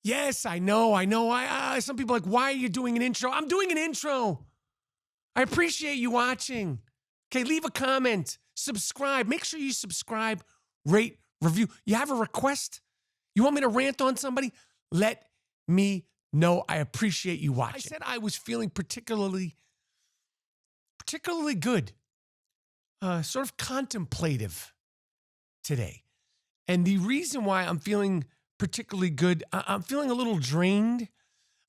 Yes, I know. Some people are like, why are you doing an intro? I'm doing an intro. I appreciate you watching. Okay, leave a comment, subscribe. Make sure you subscribe, rate, review. You have a request? You want me to rant on somebody? Let me know. I appreciate you watching. I said I was feeling particularly good, sort of contemplative today. And the reason why I'm feeling particularly good, I'm feeling a little drained.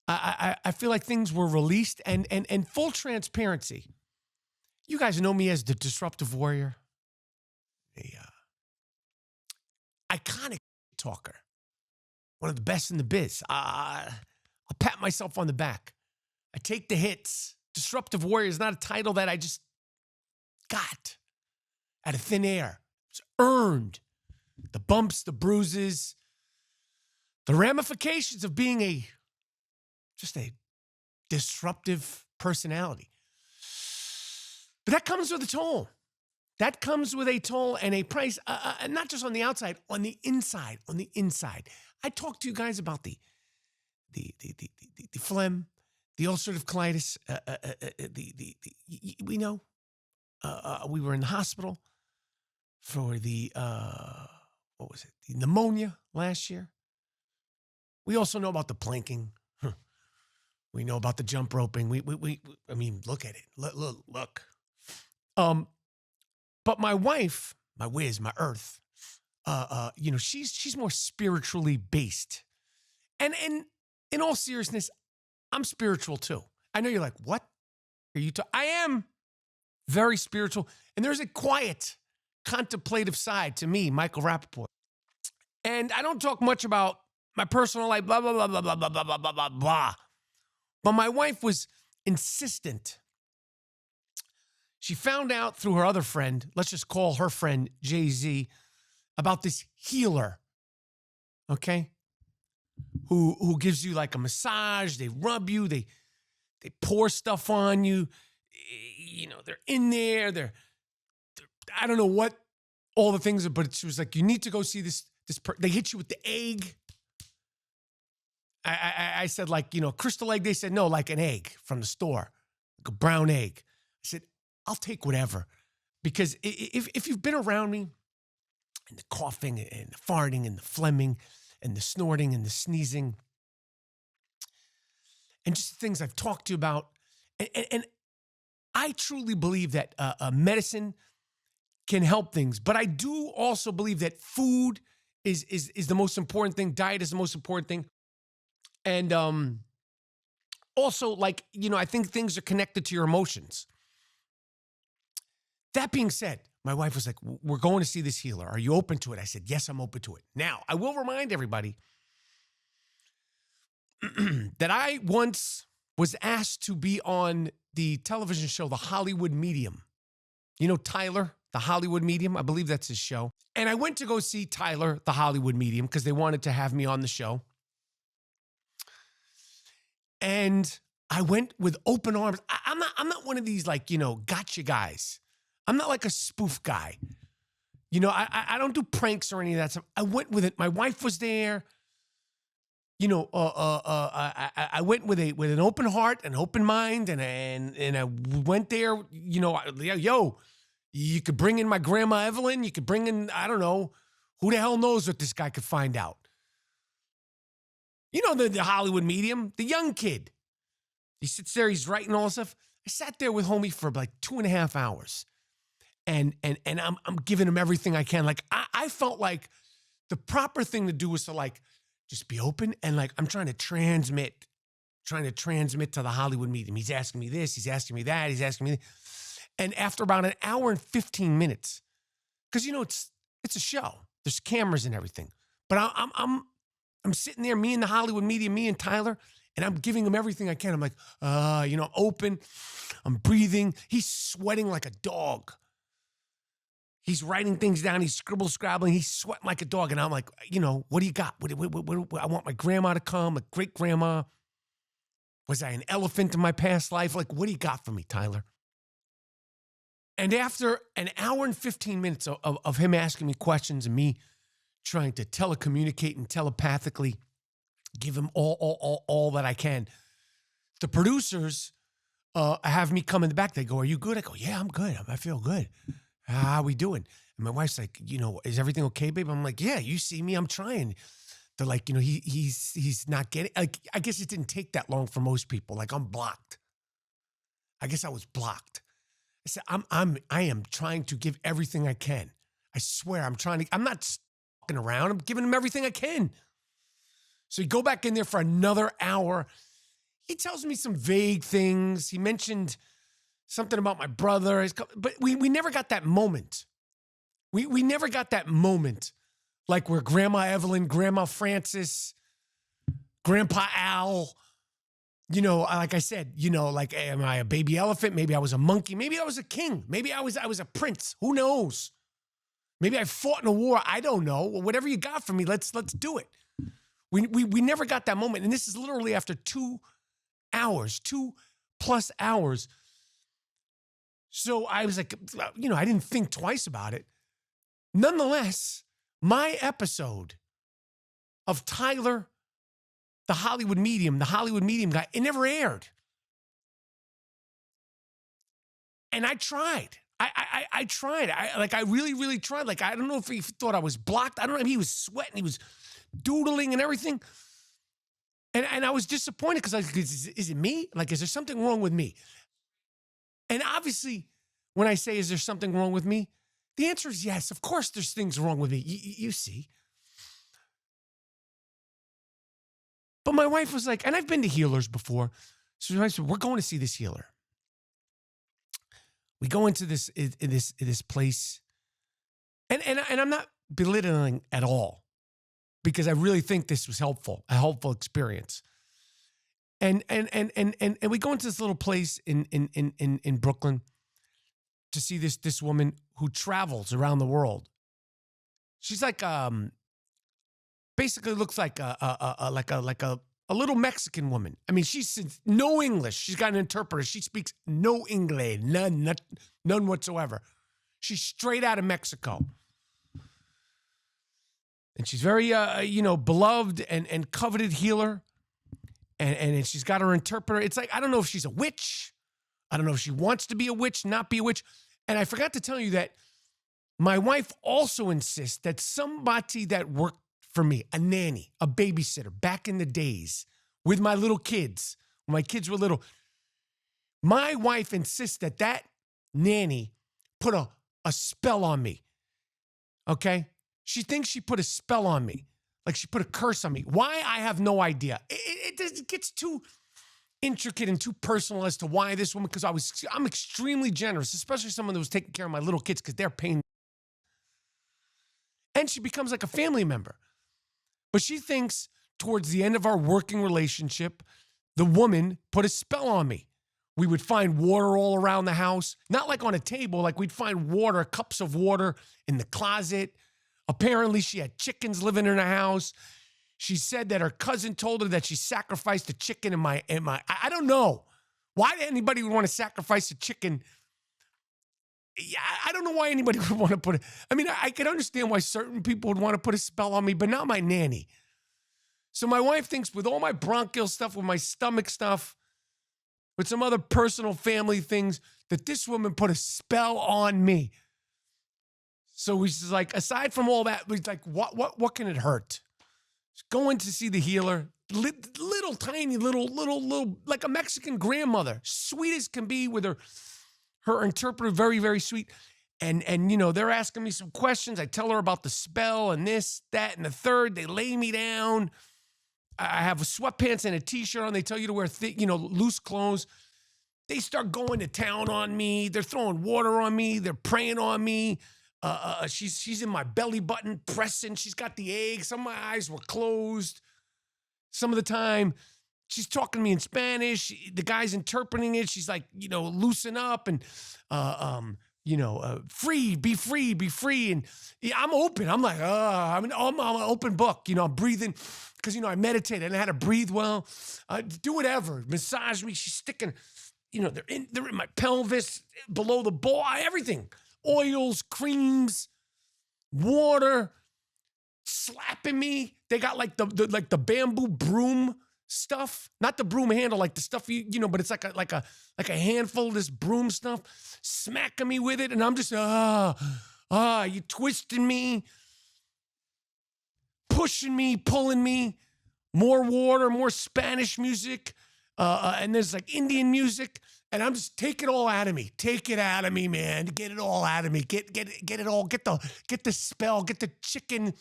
I feel like things were released, and full transparency. You guys know me as the disruptive warrior, the iconic talker, one of the best in the biz. I'll pat myself on the back. I take the hits. Disruptive warrior is not a title that I just got out of thin air. It's earned. The bumps, the bruises, the ramifications of being just a disruptive personality. But that comes with a toll. That comes with a toll and a price, not just on the outside, on the inside, I talked to you guys about the phlegm, the ulcerative colitis. We know we were in the hospital for the pneumonia last year. We also know about the planking. We know about the jump roping. I mean, look at it. Look. But my wife, my whiz, my earth, she's more spiritually based. And in all seriousness, I'm spiritual too. I know you're like, what are you talking? I am very spiritual. And there's a quiet, contemplative side to me, Michael Rapaport. And I don't talk much about my personal life, blah, blah, blah, blah, blah, blah, blah, blah, blah, blah, blah. But my wife was insistent. She found out through her other friend, let's just call her friend Jay-Z, about this healer, okay? Who gives you like a massage, they rub you, they pour stuff on you, they're in there, they're I don't know what all the things are, but she was like, you need to go see this they hit you with the egg. I said, like, crystal egg. They said, no, like an egg from the store, like a brown egg. I said, I'll take whatever. Because if you've been around me, and the coughing and the farting and the phlegming and the snorting and the sneezing and just the things I've talked to you about, and I truly believe that medicine can help things. But I do also believe that food is the most important thing. Diet is the most important thing. And also, like, I think things are connected to your emotions. That being said, my wife was like, we're going to see this healer. Are you open to it? I said, yes, I'm open to it. Now, I will remind everybody that I once was asked to be on the television show, The Hollywood Medium. You know Tyler, The Hollywood Medium? I believe that's his show. And I went to go see Tyler, The Hollywood Medium, because they wanted to have me on the show. And I went with open arms. I'm not one of these, like, gotcha guys. I'm not like a spoof guy. I don't do pranks or any of that stuff. I went with it. My wife was there. I went with an open heart, an open mind, and I went there. Yo, you could bring in my grandma Evelyn. You could bring in, I don't know, who the hell knows what this guy could find out. The Hollywood Medium, the young kid. He sits there, he's writing all this stuff. I sat there with homie for like 2.5 hours. And I'm giving him everything I can. Like, I felt like the proper thing to do was to, like, just be open. And, like, I'm trying to transmit to the Hollywood Medium. He's asking me this, he's asking me that, he's asking me this. And after about an hour and 15 minutes, because, it's a show. There's cameras and everything. But I'm sitting there, me and the Hollywood Medium, me and Tyler, and I'm giving him everything I can. I'm like, I'm open. I'm breathing. He's sweating like a dog. He's writing things down. He's scribbling. He's sweating like a dog. And I'm like, what do you got? What, I want my grandma to come, a great grandma. Was I an elephant in my past life? Like, what do you got for me, Tyler? And after an hour and 15 minutes of him asking me questions and me trying to telecommunicate and telepathically give him all that I can. The producers have me come in the back. They go, "Are you good?" I go, "Yeah, I'm good. I feel good. How we doing?" And my wife's like, "Is everything okay, babe?" I'm like, "Yeah, you see me. I'm trying." They're like, he's not getting. Like, I guess it didn't take that long for most people. Like, I'm blocked. I guess I was blocked. I said, I am trying to give everything I can. I swear, I'm not fucking around. I'm giving him everything I can. So you go back in there for another hour. He tells me some vague things. He mentioned something about my brother. But we never got that moment. We never got that moment. Like where Grandma Evelyn, Grandma Frances, Grandpa Al, like I said, like, am I a baby elephant? Maybe I was a monkey. Maybe I was a king. Maybe I was a prince. Who knows? Maybe I fought in a war. I don't know. Well, whatever you got for me, let's do it. We never got that moment. And this is literally after 2 hours, 2+ hours. So I was like, I didn't think twice about it. Nonetheless, my episode of Tyler, the Hollywood medium guy, it never aired. And I tried. I tried. I really, really tried. Like, I don't know if he thought I was blocked. I don't know if he was sweating. He was doodling and everything. And I was disappointed because I was like, is it me? Like, is there something wrong with me? And obviously, when I say, is there something wrong with me? The answer is yes. Of course, there's things wrong with me. You see. But my wife was like, and I've been to healers before. So my wife said, we're going to see this healer. We go into this place. And I'm not belittling at all, because I really think this was helpful, a helpful experience. And we go into this little place in Brooklyn to see this woman who travels around the world. She's like basically looks like a little Mexican woman. I mean, she's no English. She's got an interpreter. She speaks no English, none whatsoever. She's straight out of Mexico. And she's very, beloved and coveted healer. And she's got her interpreter. It's like, I don't know if she's a witch. I don't know if she wants to be a witch, not be a witch. And I forgot to tell you that my wife also insists that somebody that worked for me, a nanny, a babysitter, back in the days with my little kids, when my kids were little, my wife insists that nanny put a spell on me, okay? She thinks she put a spell on me, like she put a curse on me. Why? I have no idea. It gets too intricate and too personal as to why this woman, because I'm extremely generous, especially someone that was taking care of my little kids because they're paying. And she becomes like a family member. But she thinks towards the end of our working relationship, the woman put a spell on me. We would find water all around the house, not like on a table, like we'd find water, cups of water in the closet. Apparently, she had chickens living in her house. She said that her cousin told her that she sacrificed a chicken in my. I don't know why anybody would want to sacrifice a chicken. Yeah, I don't know why anybody would want to put it. I mean, I can understand why certain people would want to put a spell on me, but not my nanny. So my wife thinks with all my bronchial stuff, with my stomach stuff, with some other personal family things, that this woman put a spell on me. So he's like, aside from all that, he's like, what can it hurt? Going to see the healer, little tiny, little, like a Mexican grandmother, sweet as can be, with her interpreter, very, very sweet. And they're asking me some questions. I tell her about the spell and this, that, and the third. They lay me down. I have a sweatpants and a t-shirt on. They tell you to wear loose clothes. They start going to town on me. They're throwing water on me. They're praying on me. She's in my belly button pressing. She's got the egg. Some of my eyes were closed. Some of the time, she's talking to me in Spanish. The guy's interpreting it. She's like, loosen up and, free, be free, be free. And yeah, I'm open. I'm like, I'm an open book. I'm breathing because, I meditate and I had to breathe well. Do whatever. Massage me. She's sticking, they're in my pelvis, below the ball, everything. Oils, creams, water. slapping me. They got like the bamboo broom stuff, not the broom handle, like the stuff but it's like a handful of this broom stuff, smacking me with it, and I'm just you twisting me, pushing me, pulling me, more water, more Spanish music, and there's like Indian music, and I'm just take it all out of me. Take it out of me, man. Get it all out of me. Get it all. Get the spell. Get the chicken.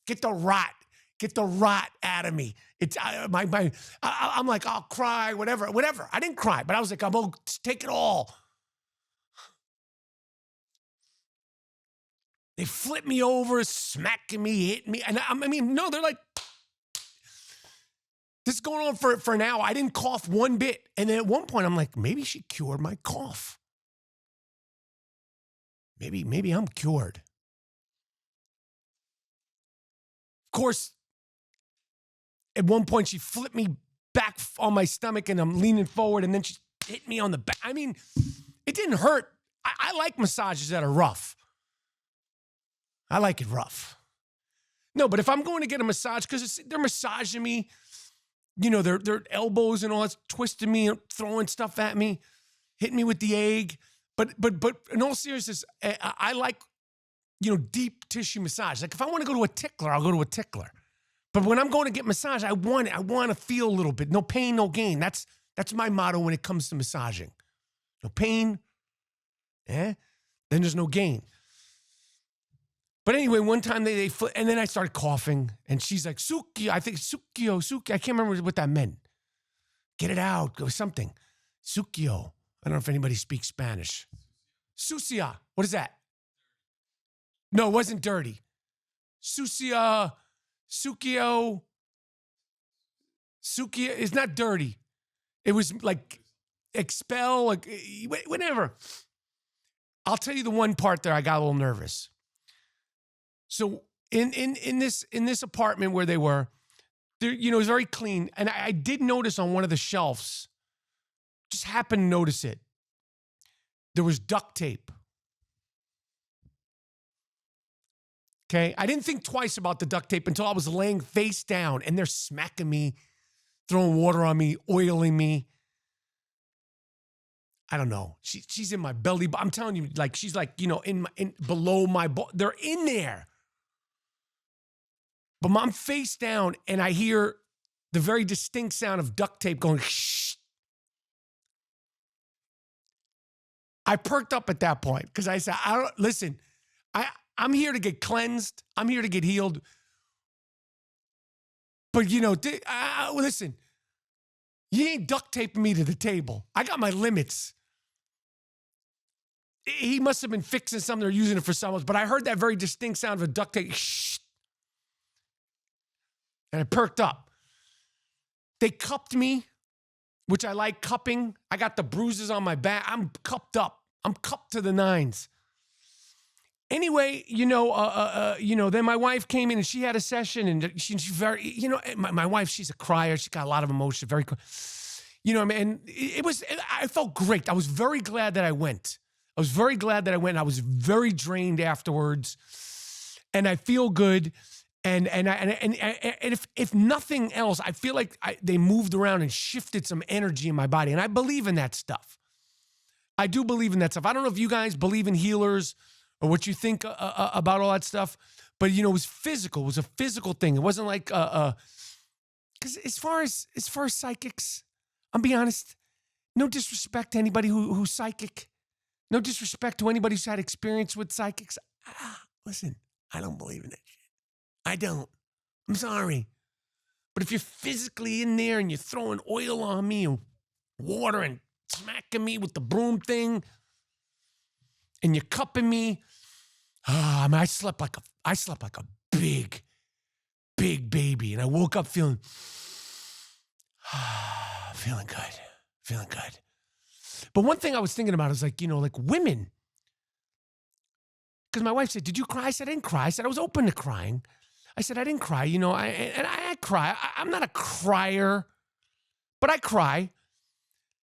Get the rot. Get the rot out of me. I'm like, I'll cry, whatever. I didn't cry, but I was like, I'm gonna take it all. They flip me over, smacking me, hitting me, and no, they're like, this is going on for an hour. I didn't cough one bit, and then at one point, I'm like, maybe she cured my cough. Maybe I'm cured. Of course, at one point, she flipped me back on my stomach, and I'm leaning forward, and then she hit me on the back. I mean, it didn't hurt. I like massages that are rough. I like it rough. No, but if I'm going to get a massage, because they're massaging me, their elbows and all that, twisting me, throwing stuff at me, hitting me with the egg. But in all seriousness, I like, deep tissue massage. Like if I want to go to a tickler, I'll go to a tickler. But when I'm going to get massage, I want to feel a little bit. No pain, no gain. That's my motto when it comes to massaging. No pain, then there's no gain. But anyway, one time they and then I started coughing, and she's like, Suki, I think Sukio, I can't remember what that meant. Get it out, or something. Sukio. I don't know if anybody speaks Spanish. Sucia. What is that? No, it wasn't dirty. Sucia, Sukio. Sukia is not dirty. It was like expel, like whatever. I'll tell you the one part there I got a little nervous. So in this apartment where they were, there, it was very clean. And I did notice on one of the shelves, just happened to notice it, there was duct tape. Okay, I didn't think twice about the duct tape until I was laying face down, and they're smacking me, throwing water on me, oiling me. I don't know. She's in my belly, but I'm telling you, like she's like in below my. They're in there. But I'm face down, and I hear the very distinct sound of duct tape going shh. I perked up at that point because I said, listen, I'm here to get cleansed. I'm here to get healed. But, listen, you ain't duct taping me to the table. I got my limits. He must have been fixing something or using it for someone else, but I heard that very distinct sound of a duct tape. Shh. And I perked up. They cupped me, which I like cupping. I got the bruises on my back. I'm cupped up. I'm cupped to the nines. Anyway, then my wife came in and she had a session, and she's very, my wife, she's a crier. She's got a lot of emotion, very, and I felt great. I was very glad that I went. I was very drained afterwards, and I feel good. And if nothing else, I feel like they moved around and shifted some energy in my body, and I believe in that stuff. I do believe in that stuff. I don't know if you guys believe in healers or what you think about all that stuff, but it was physical. It was a physical thing. It wasn't like because as far as psychics, I'll be honest. No disrespect to anybody who's psychic. No disrespect to anybody who's had experience with psychics. Listen, I don't believe in that shit. I don't. I'm sorry. But if you're physically in there and you're throwing oil on me and water and smacking me with the broom thing and you're cupping me, I slept like a big, big baby. And I woke up feeling good. But one thing I was thinking about is like women. Because my wife said, did you cry? I said, I didn't cry. I said, I was open to crying. I said, I didn't cry. I cry. I'm not a crier, but I cry.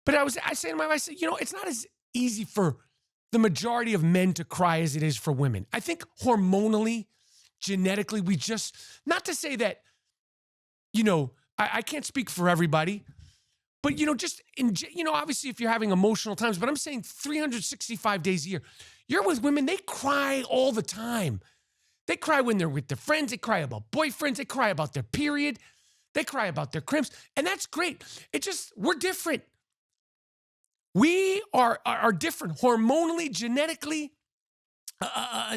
But I said to my wife, I said, it's not as easy for the majority of men to cry as it is for women. I think hormonally, genetically, we just, not to say that, you know, I can't speak for everybody, but, you know, just, obviously if you're having emotional times, but I'm saying 365 days a year, you're with women, they cry all the time. They cry when they're with their friends. They cry about boyfriends. They cry about their period. They cry about their cramps. And that's great. It just, we're different. We are different. Hormonally, genetically,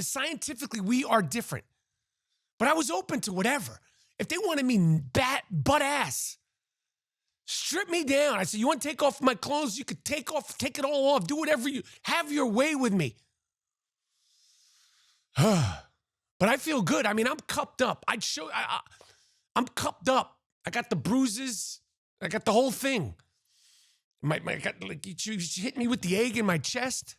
scientifically, we are different. But I was open to whatever. If they wanted me butt ass, strip me down. I said, you want to take off my clothes? You could take it all off. Do whatever you, have your way with me. But I feel good. I mean, I'm cupped up. I'm cupped up. I got the bruises. I got the whole thing. I got, like, you hit me with the egg in my chest.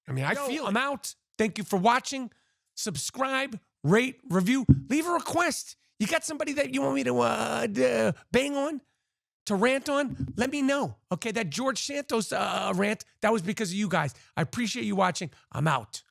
I mean, I'm out. Thank you for watching. Subscribe, rate, review, leave a request. You got somebody that you want me to bang on, to rant on? Let me know. Okay, that George Santos rant, that was because of you guys. I appreciate you watching. I'm out.